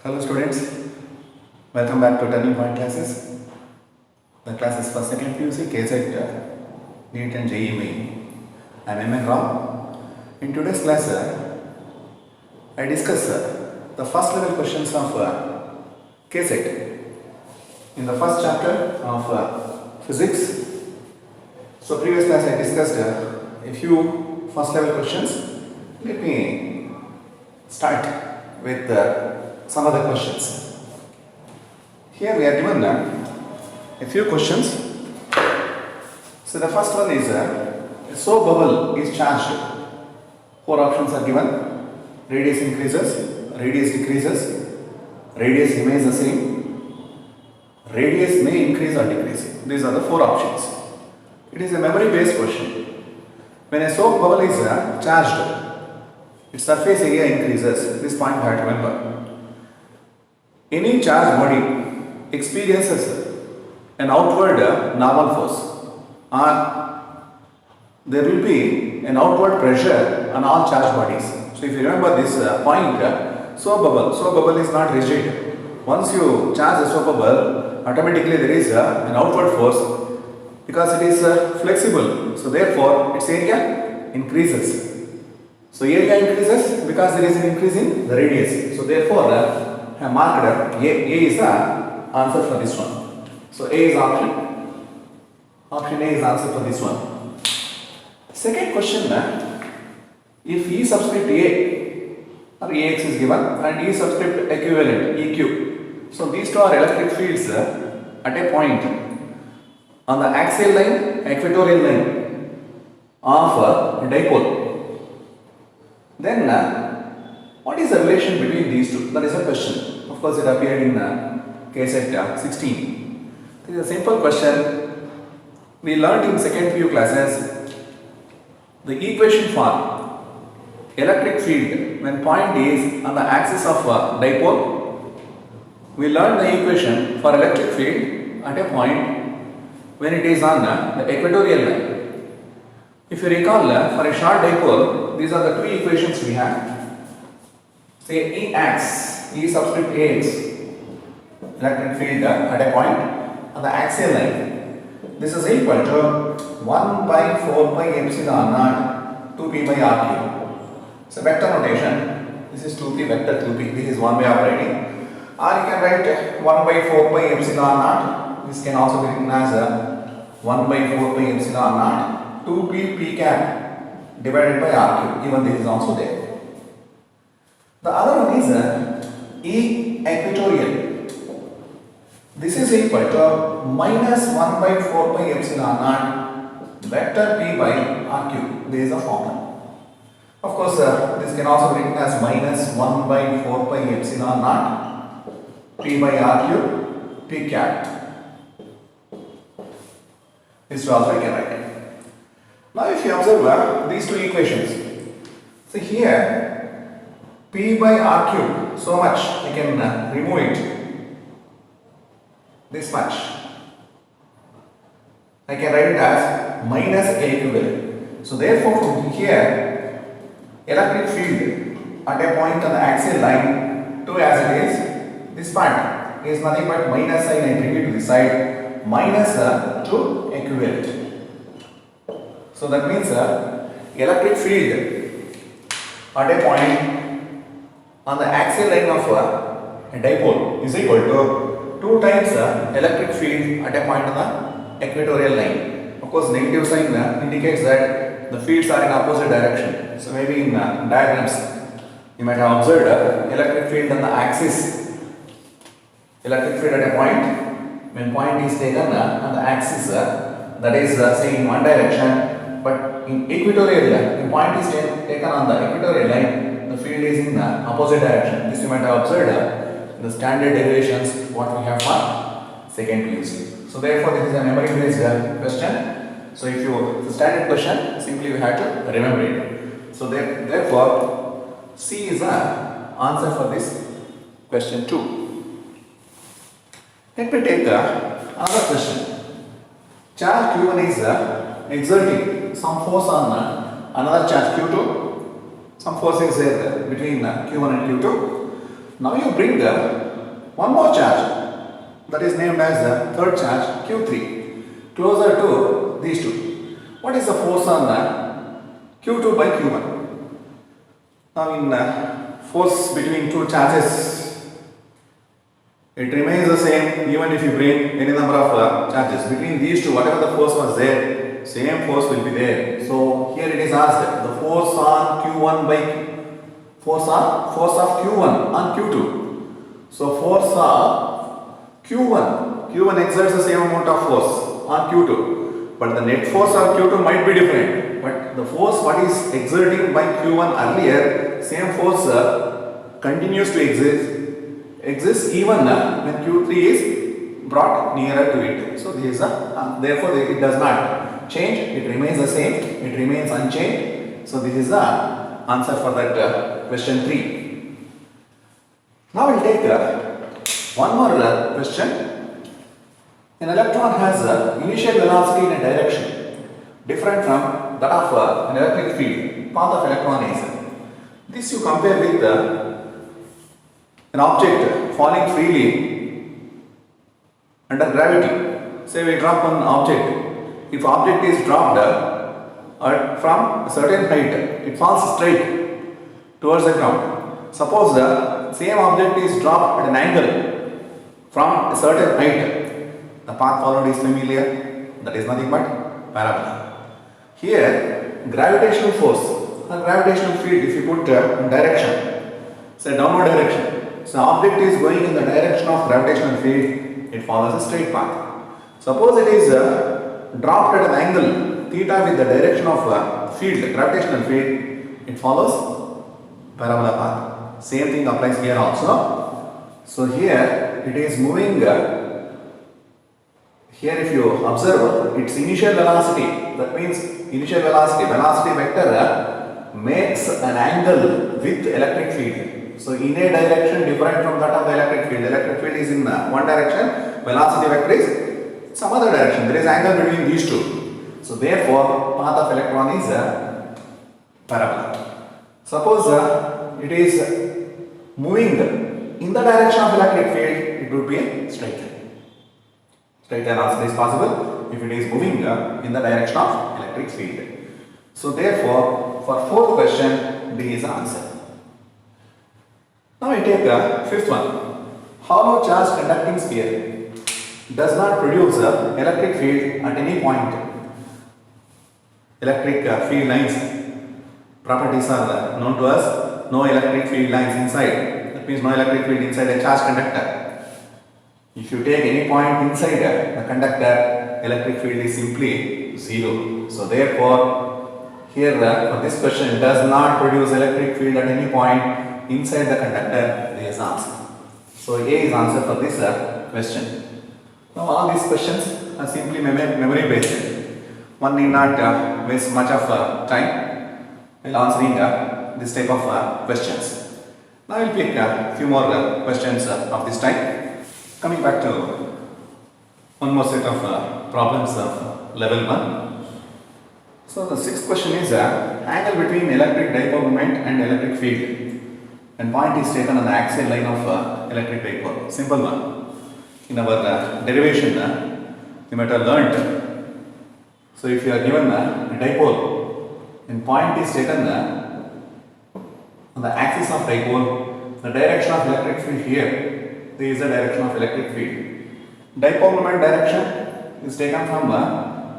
Hello students, welcome back to Turning Point classes. The class is for second PUC, KSET, NEET and JEE Main. I am MN Rao. In today's class, I discuss the first level questions of KSET in the first chapter of physics. So previous class I discussed a few first level questions. Let me start with some other questions. Here we are given a few questions. So the first one is a soap bubble is charged. Four options are given. Radius increases, radius decreases, radius remains the same, radius may increase or decrease. These are the four options. It is a memory based question. When a soap bubble is charged, its surface area increases. This point you have to remember. Any charged body experiences an outward normal force, or there will be an outward pressure on all charged bodies. So if you remember this point, soap bubble is not rigid. Once you charge a soap bubble, automatically there is an outward force because it is flexible. So therefore its area increases. So area increases because there is an increase in the radius. So therefore I have marked A is the answer for this one. So A is option. Option A is answer for this one. Second question, if E subscript A or AX is given and E subscript equivalent EQ. So these two are electric fields at a point on the axial line, equatorial line of a dipole. Then what is the relation between these two? That is a question. Of course, it appeared in KSET 16. This is a simple question. We learned in second few classes the equation for electric field when point is on the axis of dipole. We learned the equation for electric field at a point when it is on the equatorial line. If you recall, for a short dipole, these are the two equations we have. Say Ex, E subscript Ax, electric field at a point on the axial line. This is equal to 1 by 4 pi epsilon naught 2p by rq. So vector notation, this is 2p vector 2p, this is one way of writing. Or you can write 1 by 4 pi epsilon naught, this can also be written as 1 by 4 pi epsilon naught 2p p cap divided by rq. Even this is also there. The other one is E equatorial. This is equal to minus 1 by 4 pi epsilon naught vector p by rq. This is a formula. Of course, this can also be written as minus 1 by 4 pi epsilon naught p by rq p cap. This also we can write. Now if you observe these two equations, so here P by R cube, so much, I can remove it, this much. I can write it as minus A equivalent. So therefore from here, electric field at a point on the axial line 2 as it is, this part is nothing but minus sign, I bring it to the side, minus 2 equivalent. So that means electric field at a point on the axial line of a dipole is equal to 2 times electric field at a point on the equatorial line. Of course, negative sign indicates that the fields are in opposite direction. So maybe in diagrams you might have observed electric field on the axis, electric field at a point, when point is taken on the axis, that is say in one direction, but in equatorial line, the point is taken on the equatorial line, the field is in the opposite direction. This you might have observed in the standard derivations what we have for second PUC. So therefore this is a memory based question. So if you, the standard question, simply we have to remember it. So therefore C is the answer for this question 2. Let me take another question. Charge Q1 is exerting some force on another charge Q2. Some force is there between Q1 and Q2. Now you bring one more charge that is named as the third charge Q3 closer to these two. What is the force on Q2 by Q1? Now in force between two charges, it remains the same even if you bring any number of charges. Between these two, whatever the force was there, same force will be there. So here it is asked the force on Q1 by force of Q1 on Q2. So force of Q1 exerts the same amount of force on Q2, but the net force on Q2 might be different. But the force what is exerting by Q1 earlier, same force continues to exist even when Q3 is brought nearer to it. So this is therefore it does not change, it remains the same, it remains unchanged. So this is the answer for that question 3. Now we will take one more question. An electron has initial velocity in a direction different from that of an electric field. Path of electron is. This you compare with an object falling freely under gravity. Say we drop an object. If object is dropped from a certain height, it falls straight towards the ground. Suppose the same object is dropped at an angle from a certain height. The path followed is familiar. That is nothing but parabola. Here, gravitational force or gravitational field, if you put direction, say downward direction. So object is going in the direction of gravitational field, it follows a straight path. Suppose it is dropped at an angle theta with the direction of field, gravitational field, it follows parabola path. Same thing applies here also. So here it is moving. Here if you observe its initial velocity, that means initial velocity vector makes an angle with electric field. So in a direction different from that of the electric field. Electric field is in one direction, velocity vector is some other direction. There is angle between these two. So therefore path of electron is parabola. Suppose it is moving in the direction of electric field, it would be a straight line. Straight line answer is possible if it is moving in the direction of electric field. So therefore, for fourth question, D is the answer. Now we take fifth one. Hollow charged conducting sphere does not produce electric field at any point. Electric field lines properties are known to us. No electric field lines inside. That means no electric field inside a charged conductor. If you take any point inside the conductor, electric field is simply 0. So therefore, here for this question, does not produce electric field at any point inside the conductor. There is answer. So A is answer for this question. Now all these questions are simply memory based. One need not waste much of time while answering this type of questions. Now I will pick a few more questions of this type. Coming back to one more set of problems of level 1. So the sixth question is angle between electric dipole moment and electric field, and point is taken on the axial line of electric dipole. Simple one. In our derivation, you might have learnt. So if you are given a dipole and point is taken on the axis of dipole, the direction of electric field here, there is the direction of electric field. Dipole moment direction is taken from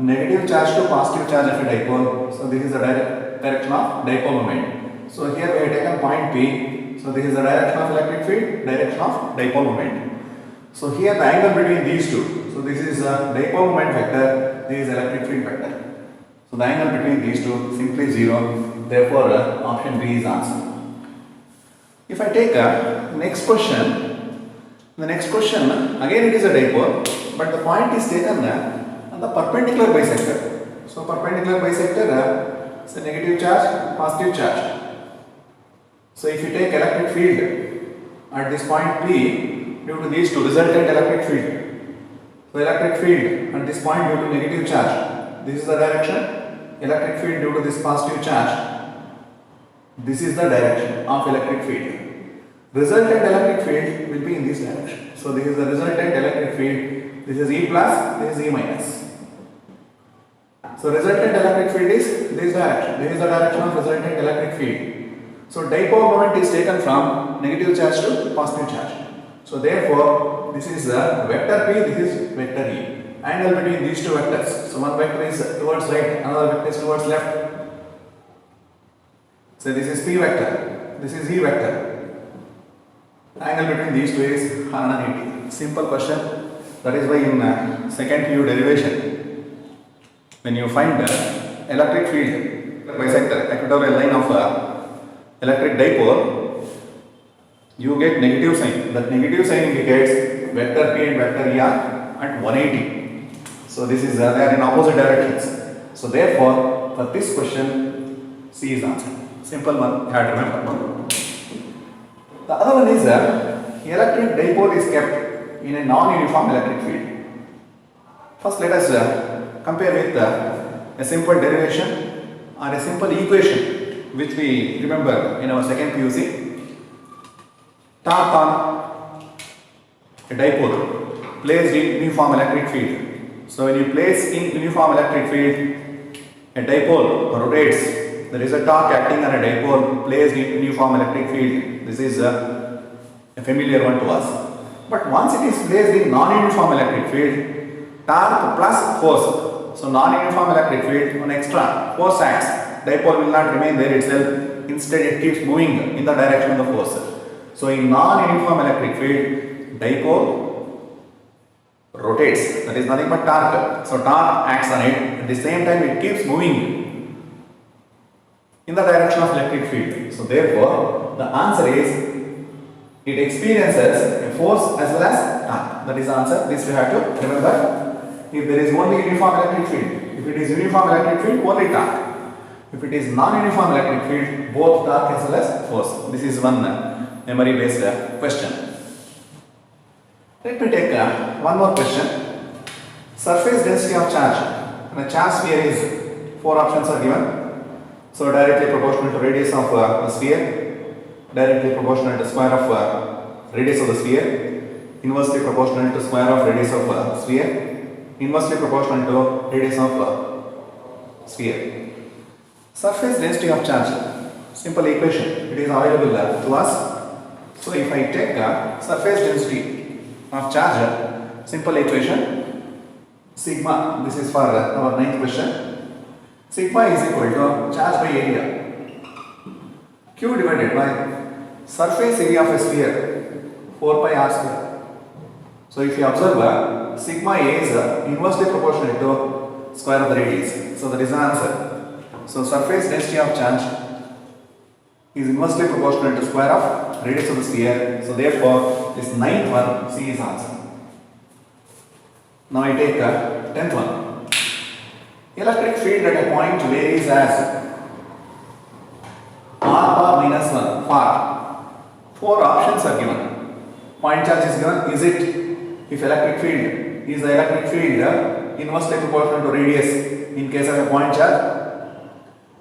negative charge to positive charge of a dipole. So this is the direction of dipole moment. So here we have taken point P. So this is the direction of electric field, direction of dipole moment. So here the angle between these two. So this is dipole moment vector, this is electric field vector. So the angle between these two simply 0. Therefore option B is answer. If I take next question, the next question, again it is a dipole, but the point is taken on the perpendicular bisector. So perpendicular bisector is a negative charge, positive charge. So if you take electric field at this point P, due to these two resultant electric field. So electric field at this point due to negative charge, this is the direction. Electric field due to this positive charge, this is the direction of electric field. Resultant electric field will be in this direction. So this is the resultant electric field. This is E plus, this is E minus. So resultant electric field is this direction. This is the direction of resultant electric field. So dipole moment is taken from negative charge to positive charge. So therefore, this is the vector P, this is vector E. Angle between these two vectors. So one vector is towards right, another vector is towards left. So this is P vector, this is E vector. Angle between these two is 180. Simple question. That is why in second PU derivation, when you find the electric field bisector equatorial line of electric dipole, you get negative sign. That negative sign indicates vector P and vector E are at 180. So this is they are in opposite directions. So therefore, for this question, C is answer. Simple one, you have to remember. The other one is electric dipole is kept in a non-uniform electric field. First, let us compare with a simple derivation or a simple equation which we remember in our second PUC. Torque on a dipole placed in uniform electric field. So when you place in uniform electric field, a dipole rotates. There is a torque acting on a dipole placed in uniform electric field. This is a familiar one to us. But once it is placed in non-uniform electric field, torque plus force. So non-uniform electric field, one extra force acts. Dipole will not remain there itself. Instead, it keeps moving in the direction of the force. So in non-uniform electric field, dipole rotates. That is nothing but torque. So torque acts on it. At the same time, it keeps moving in the direction of electric field. So therefore, the answer is it experiences a force as well as torque. That is the answer. This we have to remember. If there is only uniform electric field, if it is uniform electric field, only torque. If it is non-uniform electric field, both torque as well as force. This is one memory-based question. Let me take one more question. Surface density of charge. When a charge sphere is, four options are given. So directly proportional to radius of the sphere, directly proportional to square of radius of the sphere, inversely proportional to square of radius of sphere, inversely proportional to radius of sphere. Surface density of charge. Simple equation. It is available to us. So if I take surface density of charge, simple equation, sigma, this is for our ninth question, sigma is equal to charge by area, Q divided by surface area of a sphere, 4 pi r square. So if you observe, sigma A is inversely proportional to square of the radius. So that is the answer. So surface density of charge is inversely proportional to square of radius of the sphere. So therefore, this ninth one, C is answer. Now I take 10th one. Electric field at a point varies as r bar minus 1 far. Four options are given. Point charge is given. Is it, if electric field, is the electric field inversely proportional to radius in case of a point charge,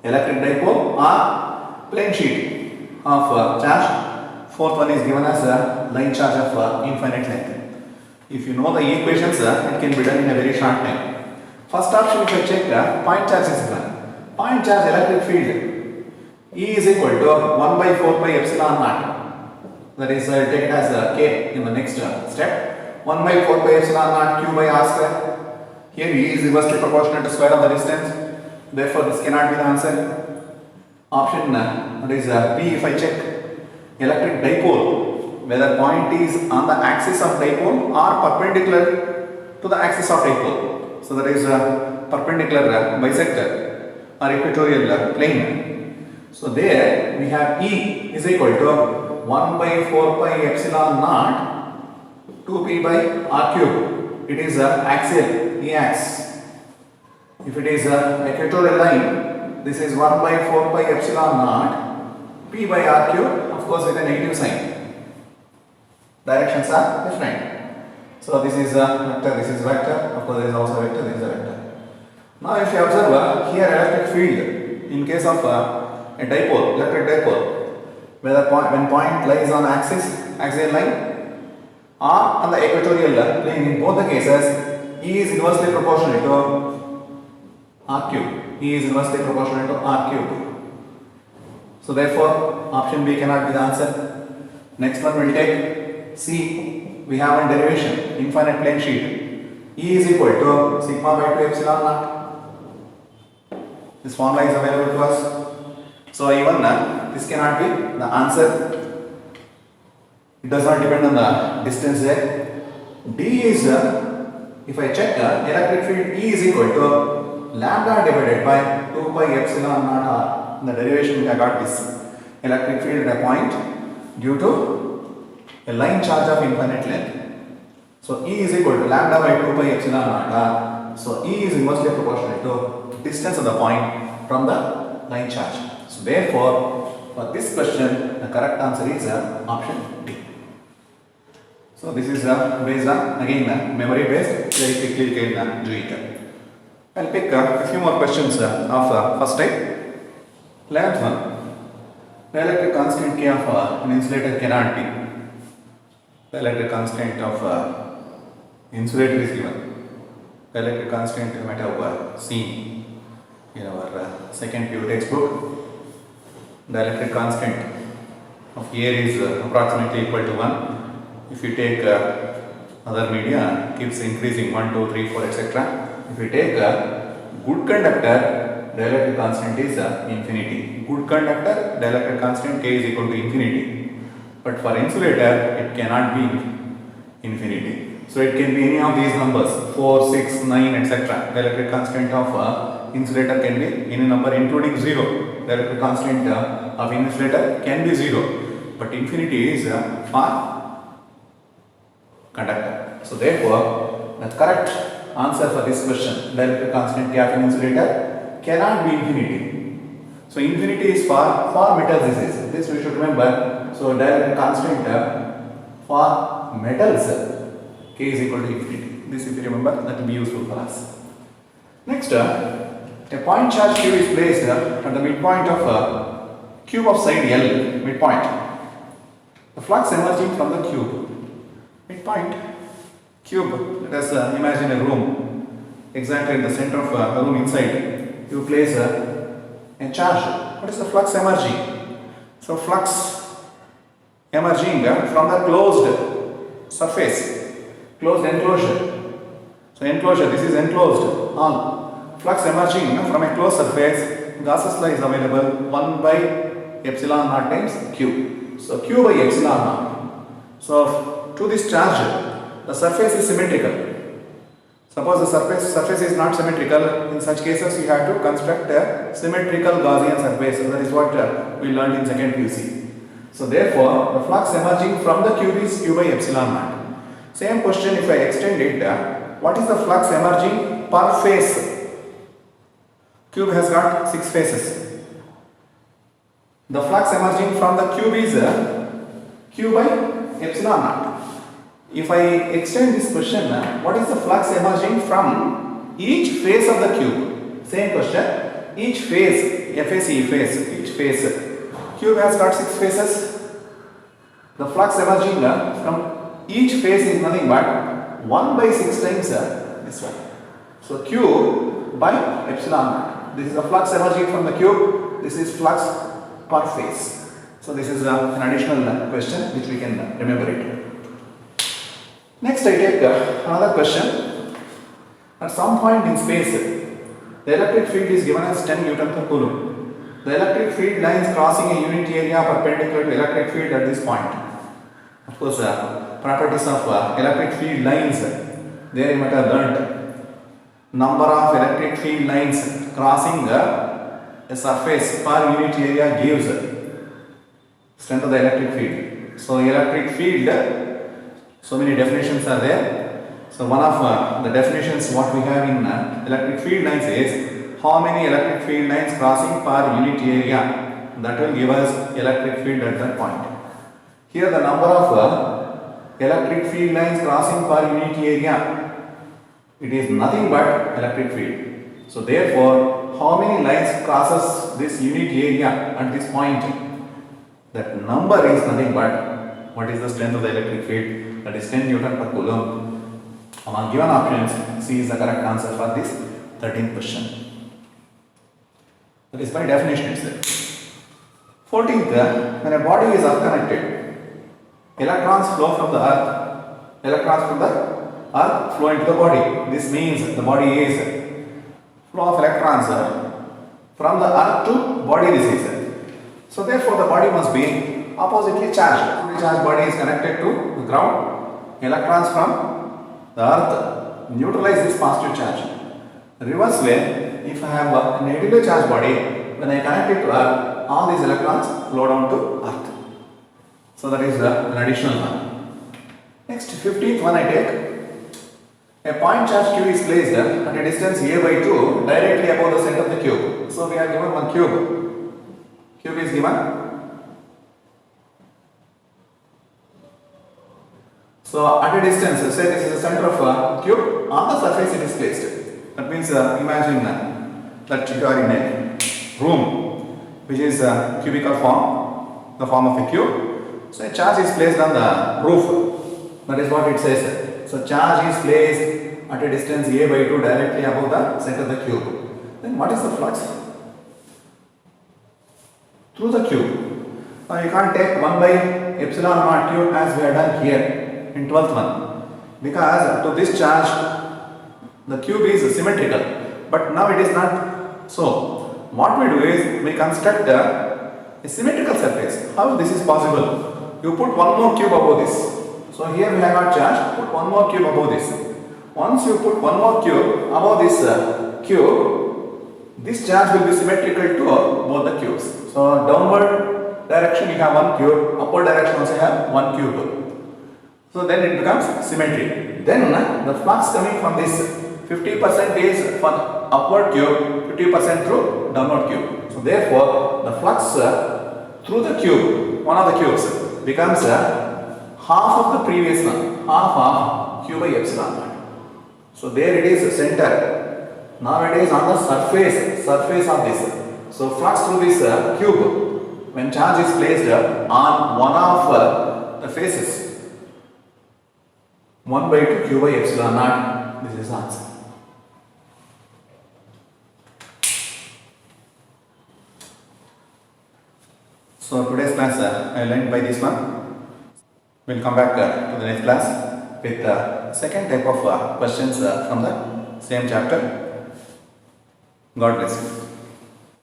electric dipole, or plane sheet of charge. Fourth one is given as a line charge of infinite length. If you know the equations, it can be done in a very short time. First option, if I check, point charge is given. Point charge electric field E is equal to 1 by 4 pi epsilon naught. That is, take it as K in the next step. 1 by 4 pi epsilon naught Q by r square. Here E is inversely proportional to square of the distance. Therefore, this cannot be the answer. Option that is P, if I check, electric dipole, whether point is on the axis of dipole or perpendicular to the axis of dipole. So that is perpendicular bisector or equatorial plane. So there we have E is equal to 1 by 4 pi epsilon naught 2p by r cube. It is axial, E axis. If it is equatorial line, this is 1 by 4 pi epsilon naught p by r cube, of course with a negative sign. Directions are different. So this is vector, this is vector, of course there is also vector, this is a vector. Now if you observe here electric field, in case of a dipole, electric dipole, when point lies on axial line or on the equatorial plane. In both the cases, E is inversely proportional to R cube. E is inversely proportional to R cube. So therefore, option B cannot be the answer. Next one will take C. We have a derivation, infinite plane sheet. E is equal to sigma by 2 epsilon naught. This formula is available to us. So even this cannot be the answer. It does not depend on the distance there. D is, if I check, electric field E is equal to lambda divided by 2 pi epsilon naught R. In the derivation I got this electric field at a point due to a line charge of infinite length. So E is equal to lambda by 2 pi epsilon naught R. So E is inversely proportional to distance of the point from the line charge. So therefore, for this question, the correct answer is option D. So this is based on, again, memory based, very quickly you can do it. I'll pick a few more questions of first type. 11th one. The electric constant K of an insulator cannot be. The electric constant of insulator is given. The electric constant you might have seen in our second PU textbook. The electric constant of air is approximately equal to 1. If you take other media, keeps increasing 1, 2, 3, 4, etc. If you take a good conductor, the electric constant is infinity. Good conductor, the electric constant K is equal to infinity. But for insulator, it cannot be infinity. So it can be any of these numbers, 4, 6, 9, etc. The electric constant of insulator can be any number including 0. The electric constant of insulator can be 0. But infinity is for conductor. So therefore, the correct answer for this question, the electric constant K of an insulator cannot be infinity. So infinity is for metals. This we should remember. So the electric constant for metals K is equal to infinity. This if you remember, that will be useful for us. Next, a point charge Q is placed at the midpoint of cube of side L, midpoint. The flux emerging from the cube. Midpoint, cube, let us imagine a room, exactly in the center of a room inside, you place a charge. What is the flux emerging? So flux emerging from the closed surface, closed enclosure. So enclosure, this is enclosed, all. Flux emerging from a closed surface, Gauss's law is available 1 by epsilon naught times Q. So Q by epsilon naught. So to this charge, the surface is symmetrical. Suppose the surface is not symmetrical, in such cases you have to construct a symmetrical Gaussian surface. So that is what we learned in second PUC. So therefore, the flux emerging from the cube is Q by epsilon naught. Same question if I extend it, what is the flux emerging per phase? Cube has got 6 phases. The flux emerging from the cube is Q by epsilon naught. If I extend this question, what is the flux emerging from each phase of the cube? Same question. Each phase, each phase. Cube has got 6 phases. The flux emerging from each phase is nothing but 1 by 6 times this one. So Q by epsilon naught. This is the flux emerging from the cube. This is flux per phase. So this is an additional question which we can remember it. Next I take another question. At some point in space, the electric field is given as 10 Newton per Coulomb. The electric field lines crossing a unit area perpendicular to electric field at this point. Of course, properties of electric field lines, there you might have learnt. Number of electric field lines crossing a surface per unit area gives strength of the electric field. So electric field, so many definitions are there. So one of the definitions what we have in electric field lines is how many electric field lines crossing per unit area. That will give us electric field at that point. Here the number of electric field lines crossing per unit area, it is nothing but electric field. So therefore, how many lines crosses this unit area at this point? That number is nothing but what is the strength of the electric field, that is 10 Newton per Coulomb. Among given options, C is the correct answer for this 13th question. That is by definition itself. 14th, when a body is earth connected, electrons flow from the earth flow into the body. This means the body is flow of electrons from the earth to body, this is. So therefore the body must be oppositely charged. The charged body is connected to the ground. Electrons from the earth neutralize this positive charge. The reverse way, if I have a negatively charged body, when I connect it to earth, all these electrons flow down to earth. So that is an additional one. Next, 15th one I take. A point charge Q is placed at a distance a by 2 directly above the center of the cube. So we are given one cube. Cube is given. So at a distance, say this is the center of a cube, on the surface it is placed. That means imagine that you are in a room which is a cubical form, the form of a cube. So a charge is placed on the roof. That is what it says. So charge is placed at a distance a by 2 directly above the center of the cube. Then what is the flux? Through the cube. Now you can't take 1 by epsilon naught cube as we have done here in 12th one, because to this charge the cube is symmetrical, but now it is not so. What we do is we construct a symmetrical surface. How this is possible? You put one more cube above this. So here we have got charge, put one more cube above this. Once you put one more cube above this cube, this charge will be symmetrical to both the cubes. So downward direction you have one cube, upward direction also have one cube. So then it becomes symmetry. Then the flux coming from this 50% is for upward cube, 50% through downward cube. So therefore the flux through the cube, one of the cubes, becomes half of the previous one, half of q by epsilon naught. So there it is center. Now it is on the surface of this. So flux through this cube, when charge is placed on one of the faces, 1 by 2 q by epsilon naught, this is the answer. So today's class I will end by this one. We will come back to the next class with the second type of questions from the same chapter. God bless you.